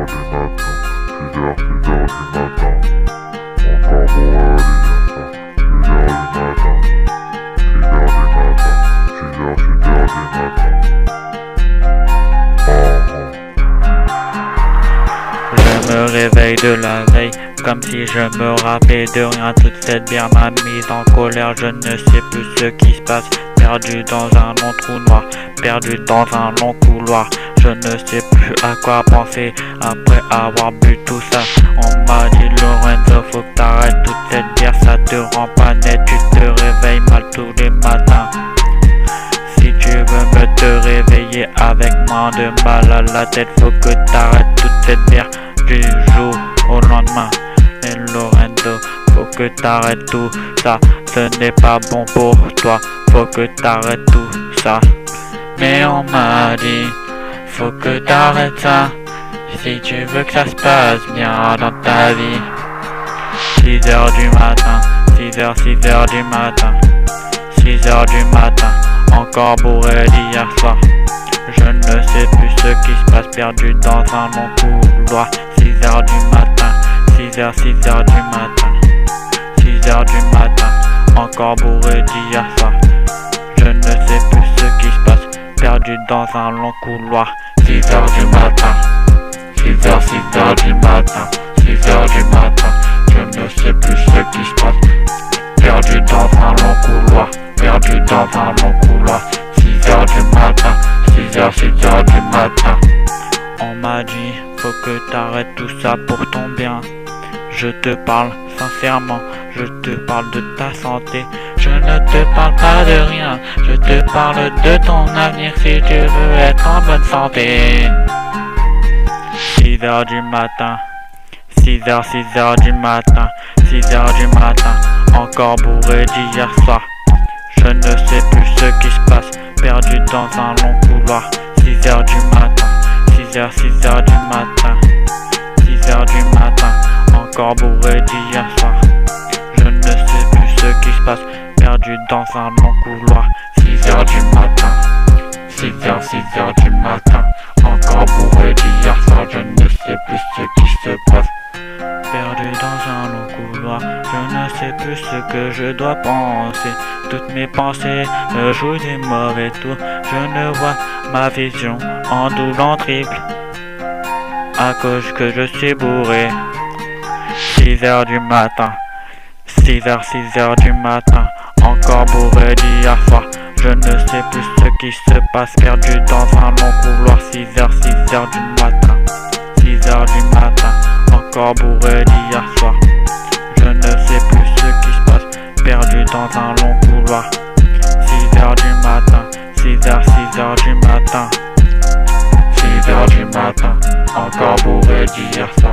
Je me réveille de la veille, comme si je me rappelais de rien. Toute cette bière m'a mise en colère, je ne sais plus ce qui se passe. Perdu dans un long trou noir, perdu dans un long couloir. Je ne sais plus à quoi penser après avoir bu tout ça. On m'a dit Lorenzo, faut que t'arrêtes toute cette bière, ça te rend pas net. Tu te réveilles mal tous les matins. Si tu veux me te réveiller avec moins de mal à la tête, faut que t'arrêtes toute cette bière du jour au lendemain. Et Lorenzo, faut que t'arrêtes tout ça, ce n'est pas bon pour toi, faut que t'arrêtes tout ça. Mais on m'a dit, faut que t'arrêtes ça, si tu veux que ça se passe bien dans ta vie. 6h du matin, 6h du matin, 6h du matin, encore bourré d'hier soir. Je ne sais plus ce qui se passe, perdu dans un long couloir. 6h du matin, 6h du matin, 6h du matin, encore bourré d'hier soir. Je ne sais plus ce qui se passe, perdu dans un long couloir. 6h du matin, 6h du matin, 6h du matin, je ne sais plus ce qui se passe, perdu dans un long couloir, perdu dans un long couloir. 6h du matin, 6h du matin. On m'a dit, faut que t'arrêtes tout ça pour ton bien. Je te parle sincèrement, je te parle de ta santé. Je ne te parle pas de rien, je te parle de ton avenir si tu veux être en bonne santé. 6h du matin, 6h du matin, 6h du matin, encore bourré d'hier soir. Je ne sais plus ce qui se passe, perdu dans un long couloir. 6h du matin, 6h du matin, 6h du matin, encore bourré d'hier soir. Je ne sais plus ce qui se passe, perdu dans un long couloir. 6h du matin, 6h du matin, encore bourré d'hier soir. Je ne sais plus ce qui se passe, perdu dans un long couloir. Je ne sais plus ce que je dois penser. Toutes mes pensées me jouent des mauvais tours. Je ne vois ma vision en double, en triple, à cause que je suis bourré. 6h du matin, 6h du matin, encore bourré d'hier soir. Je ne sais plus ce qui se passe, perdu dans un long couloir. 6h du matin, 6h du matin, encore bourré d'hier soir. Je ne sais plus ce qui se passe, perdu dans un long couloir. 6h du matin, 6h du matin, 6h du matin, encore bourré d'hier soir.